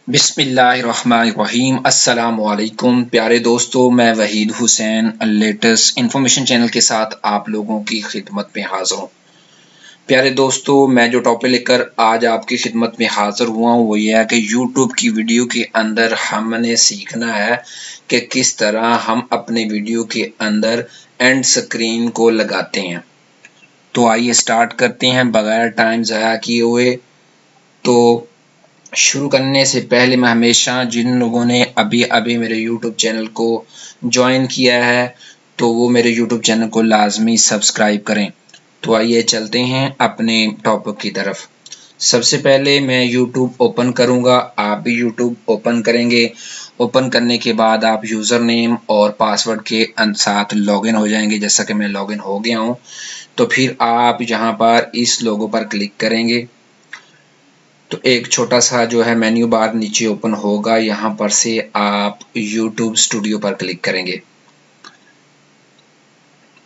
बिस्मिल्लाहिर्रहमानिर्रहीम अस्सलामुअलैकुम प्यारे दोस्तों, मैं Waheed Hussain latest information channel के साथ आप लोगों की खिदमत में हाजिर हूँ। प्यारे दोस्तों, मैं जो टॉपिक लेकर आज आपकी खिदमत में हाजिर हुआ हूँ वो ये है कि यूट्यूब की वीडियो के अंदर हमने सीखना है कि किस तरह हम अपने वीडियो के अंदर एंड स्क्रीन को लगाते हैं। तो आइए स्टार्ट करते हैं बगैर टाइम ज़ाया किए हुए। तो शुरू करने से पहले मैं हमेशा जिन लोगों ने अभी अभी मेरे यूट्यूब चैनल को ज्वाइन किया है तो वो मेरे यूट्यूब चैनल को लाजमी सब्सक्राइब करें। तो आइए चलते हैं अपने टॉपिक की तरफ। सबसे पहले मैं यूट्यूब ओपन करूंगा, आप भी यूट्यूब ओपन करेंगे। ओपन करने के बाद आप यूज़र नेम और पासवर्ड के साथ लॉगिन हो जाएंगे। जैसा कि मैं लॉगिन हो गया हूं, तो फिर आप यहाँ पर इस लोगो पर क्लिक करेंगे तो एक छोटा सा जो है मेन्यू बार नीचे ओपन होगा। यहाँ पर से आप YouTube स्टूडियो पर क्लिक करेंगे।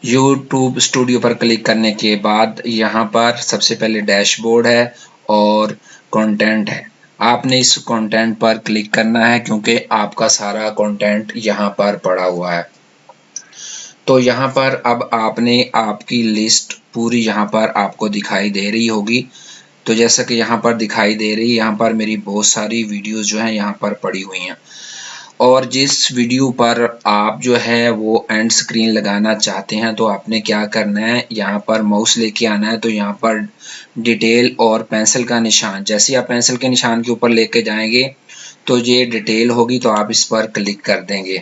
YouTube स्टूडियो पर क्लिक करने के बाद यहाँ पर सबसे पहले डैशबोर्ड है और कंटेंट है। आपने इस कंटेंट पर क्लिक करना है क्योंकि आपका सारा कंटेंट यहाँ पर पड़ा हुआ है। तो यहाँ पर अब आपने आपकी लिस्ट पूरी यहाँ पर आपको दिखाई दे रही होगी। तो जैसा कि यहाँ पर दिखाई दे रही है, यहाँ पर मेरी बहुत सारी वीडियोस जो हैं यहाँ पर पड़ी हुई हैं। और जिस वीडियो पर आप जो है वो एंड स्क्रीन लगाना चाहते हैं तो आपने क्या करना है, यहाँ पर माउस लेके आना है। तो यहाँ पर डिटेल और पेंसिल का निशान, जैसे आप पेंसिल के निशान के ऊपर लेके जाएंगे तो ये डिटेल होगी, तो आप इस पर क्लिक कर देंगे।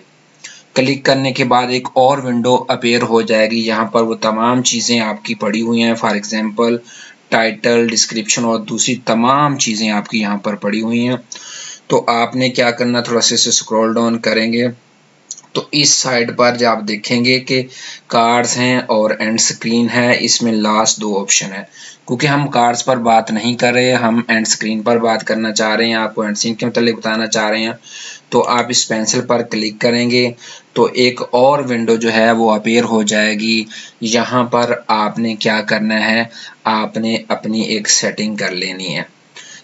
क्लिक करने के बाद एक और विंडो अपीयर हो जाएगी। यहाँ पर वो तमाम चीज़ें आपकी पड़ी हुई हैं, फॉर एग्जांपल टाइटल, डिस्क्रिप्शन और दूसरी तमाम चीज़ें आपकी यहाँ पर पड़ी हुई हैं। तो आपने क्या करना, थोड़ा सा इसे स्क्रॉल डाउन करेंगे तो इस साइड पर जब आप देखेंगे कि कार्ड्स हैं और एंड स्क्रीन है, इसमें लास्ट दो ऑप्शन है। क्योंकि हम कार्ड्स पर बात नहीं कर रहे, हम एंड स्क्रीन पर बात करना चाह रहे हैं, आपको एंड स्क्रीन के मतलब बताना चाह रहे हैं। तो आप इस पेंसिल पर क्लिक करेंगे तो एक और विंडो जो है वो अपीयर हो जाएगी। यहाँ पर आपने क्या करना है, आपने अपनी एक सेटिंग कर लेनी है।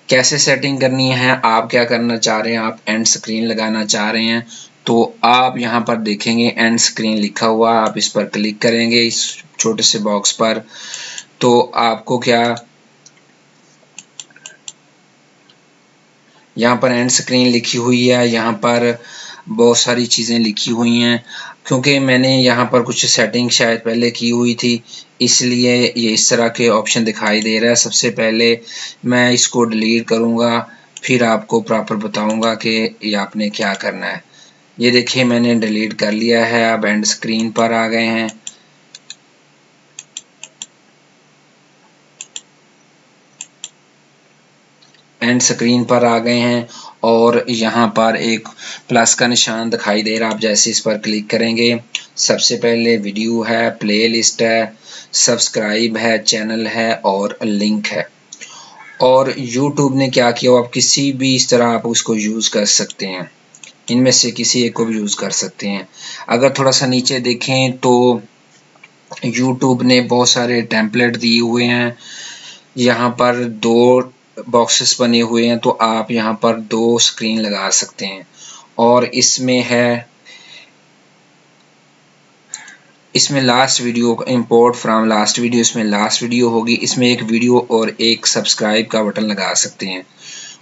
कैसे सेटिंग करनी है, आप क्या करना चाह रहे हैं, आप एंड स्क्रीन लगाना चाह रहे हैं तो आप यहाँ पर देखेंगे एंड स्क्रीन लिखा हुआ, आप इस पर क्लिक करेंगे इस छोटे से बॉक्स पर। तो आपको क्या, यहाँ पर एंड स्क्रीन लिखी हुई है, यहाँ पर बहुत सारी चीज़ें लिखी हुई हैं। क्योंकि मैंने यहाँ पर कुछ सेटिंग शायद पहले की हुई थी, इसलिए ये इस तरह के ऑप्शन दिखाई दे रहा है। सबसे पहले मैं इसको डिलीट करूँगा, फिर आपको प्रॉपर बताऊँगा कि ये आपने क्या करना है। ये देखिए मैंने डिलीट कर लिया है। अब एंड स्क्रीन पर आ गए हैं। एंड स्क्रीन पर आ गए हैं और यहाँ पर एक प्लस का निशान दिखाई दे रहा है। आप जैसे इस पर क्लिक करेंगे, सबसे पहले वीडियो है, प्लेलिस्ट है, सब्सक्राइब है, चैनल है और लिंक है। और YouTube ने क्या किया, आप किसी भी इस तरह आप उसको यूज़ कर सकते हैं, इनमें से किसी एक को भी यूज़ कर सकते हैं। अगर थोड़ा सा नीचे देखें तो YouTube ने बहुत सारे टेम्पलेट दिए हुए हैं। यहाँ पर दो बॉक्सेस बने हुए हैं तो आप यहाँ पर दो स्क्रीन लगा सकते हैं। और इसमें last video import from last video, इसमें लास्ट वीडियो होगी, इसमें एक वीडियो और एक सब्सक्राइब का बटन लगा सकते हैं।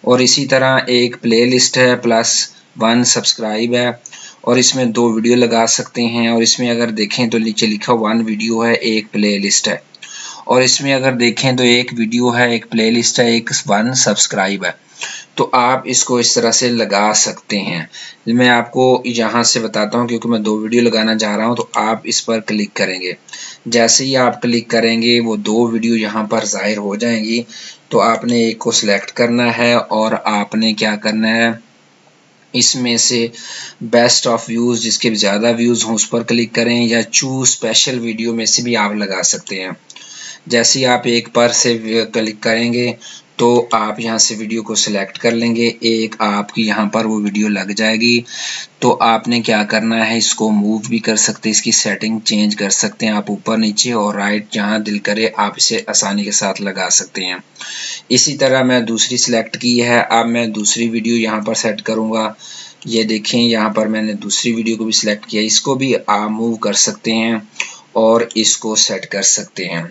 और इसी तरह एक प्लेलिस्ट है +1 सब्सक्राइब है और इसमें दो वीडियो लगा सकते हैं। और इसमें अगर देखें तो नीचे लिखा 1 वीडियो है, एक प्लेलिस्ट है। और इसमें अगर देखें तो एक वीडियो है, एक प्लेलिस्ट है, एक 1 सब्सक्राइब है। तो आप इसको इस तरह से लगा सकते हैं। मैं आपको यहाँ से बताता हूँ क्योंकि मैं दो वीडियो लगाना चाह रहा हूँ। तो आप इस पर क्लिक करेंगे, जैसे ही आप क्लिक करेंगे वो दो वीडियो यहाँ पर ज़ाहिर हो जाएंगी। तो आपने एक को सिलेक्ट करना है और आपने क्या करना है, इसमें से बेस्ट ऑफ व्यूज़, जिसके ज़्यादा व्यूज़ हों उस पर क्लिक करें, या चूज स्पेशल वीडियो में से भी आप लगा सकते हैं। जैसे ही आप एक पर से क्लिक करेंगे तो आप यहाँ से वीडियो को सिलेक्ट कर लेंगे, एक आपकी यहाँ पर वो वीडियो लग जाएगी। तो आपने क्या करना है, इसको मूव भी कर सकते हैं, इसकी सेटिंग चेंज कर सकते हैं आप ऊपर नीचे और राइट जहाँ दिल करे आप इसे आसानी के साथ लगा सकते हैं। इसी तरह मैं दूसरी सिलेक्ट की है, अब मैं दूसरी वीडियो यहाँ पर सेट करूँगा। ये देखें यहाँ पर मैंने दूसरी वीडियो को भी सिलेक्ट किया, इसको भी आप मूव कर सकते हैं और इसको सेट कर सकते हैं।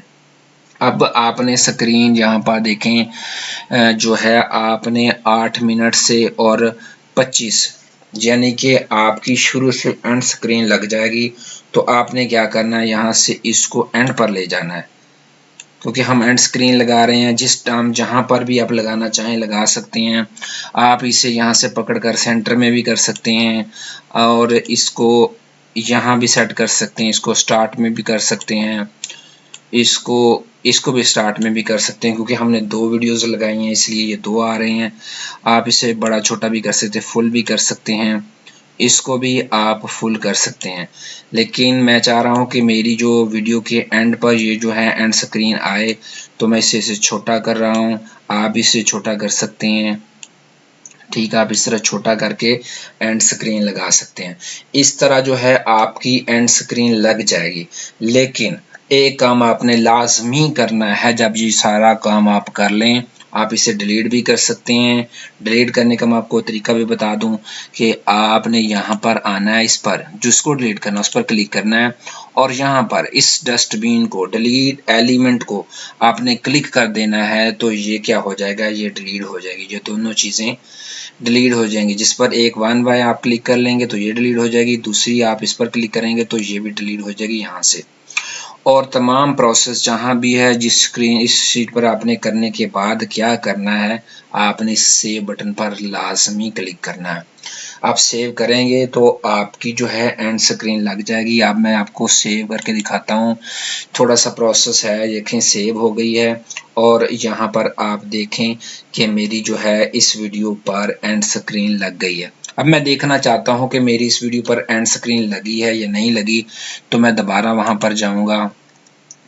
अब आपने स्क्रीन यहाँ पर देखें जो है आपने 8 मिनट से और 25 यानी कि आपकी शुरू से एंड स्क्रीन लग जाएगी। तो आपने क्या करना है, यहाँ से इसको एंड पर ले जाना है, क्योंकि हम एंड स्क्रीन लगा रहे हैं। जिस टाइम जहाँ पर भी आप लगाना चाहें लगा सकते हैं। आप इसे यहाँ से पकड़कर सेंटर में भी कर सकते हैं और इसको यहाँ भी सेट कर सकते हैं, इसको स्टार्ट में भी कर सकते हैं, इसको भी स्टार्ट में भी कर सकते हैं, क्योंकि हमने 2 वीडियोस लगाई हैं इसलिए ये 2 आ रहे हैं। आप इसे बड़ा छोटा भी कर सकते हैं, फुल भी कर सकते हैं, इसको भी आप फुल कर सकते हैं। लेकिन मैं चाह रहा हूँ कि मेरी जो वीडियो के एंड पर ये जो है एंड स्क्रीन आए, तो मैं इसे छोटा कर रहा हूँ। आप इसे छोटा कर सकते हैं, ठीक है, आप इस तरह छोटा करके एंड स्क्रीन लगा सकते हैं। इस तरह जो है आपकी एंड स्क्रीन लग जाएगी। लेकिन एक काम आपने लाजमी करना है, जब ये सारा काम आप कर लें आप इसे डिलीट भी कर सकते हैं। डिलीट करने का मैं आपको तरीका भी बता दूं कि आपने यहाँ पर आना है, इस पर जिसको डिलीट करना है उस पर क्लिक करना है और यहाँ पर इस डस्टबिन को डिलीट एलिमेंट को आपने क्लिक कर देना है। तो ये क्या हो जाएगा, ये डिलीट हो जाएगी, ये दोनों चीज़ें डिलीट हो जाएंगी। जिस पर एक 1 बाय आप क्लिक कर लेंगे तो ये डिलीट हो जाएगी, दूसरी आप इस पर क्लिक करेंगे तो ये भी डिलीट हो जाएगी यहाँ से। और तमाम प्रोसेस जहाँ भी है जिस स्क्रीन इस शीट पर आपने करने के बाद क्या करना है, आपने सेव बटन पर लाजमी क्लिक करना है। आप सेव करेंगे तो आपकी जो है एंड स्क्रीन लग जाएगी। अब मैं आपको सेव करके दिखाता हूँ, थोड़ा सा प्रोसेस है। देखें सेव हो गई है और यहाँ पर आप देखें कि मेरी जो है इस वीडियो पर एंड स्क्रीन लग गई है। अब मैं देखना चाहता हूँ कि मेरी इस वीडियो पर एंड स्क्रीन लगी है या नहीं लगी, तो मैं दोबारा वहाँ पर जाऊँगा।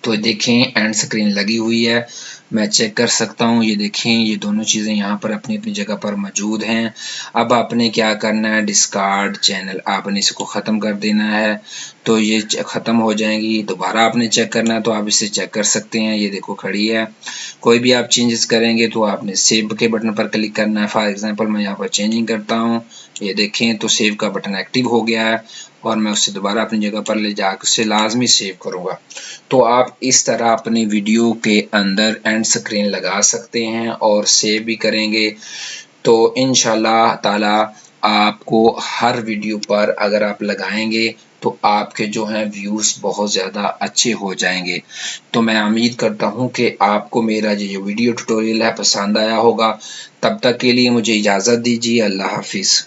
तो देखें एंड स्क्रीन लगी हुई है, मैं चेक कर सकता हूँ। ये देखें ये दोनों चीज़ें यहाँ पर अपनी अपनी जगह पर मौजूद हैं। अब आपने क्या करना है, डिस्कार्ड चैनल आपने इसको ख़त्म कर देना है, तो ये ख़त्म हो जाएंगी। दोबारा आपने चेक करना है तो आप इसे चेक कर सकते हैं, ये देखो खड़ी है। कोई भी आप चेंजेस करेंगे तो आपने सेव के बटन पर क्लिक करना है। फॉर एग्जांपल मैं यहाँ पर चेंजिंग करता हूँ, ये देखें तो सेव का बटन एक्टिव हो गया है और मैं उससे दोबारा अपनी जगह पर ले जाकर उसे लाजमी सेव करूँगा। तो आप इस तरह अपनी वीडियो के अंदर एंड स्क्रीन लगा सकते हैं और सेव भी करेंगे। तो इंशाल्लाह ताला आपको हर वीडियो पर अगर आप लगाएंगे तो आपके जो हैं व्यूज़ बहुत ज़्यादा अच्छे हो जाएंगे। तो मैं उम्मीद करता हूँ कि आपको मेरा जो वीडियो ट्यूटोरियल है पसंद आया होगा। तब तक के लिए मुझे इजाज़त दीजिए। अल्लाह हाफिज़।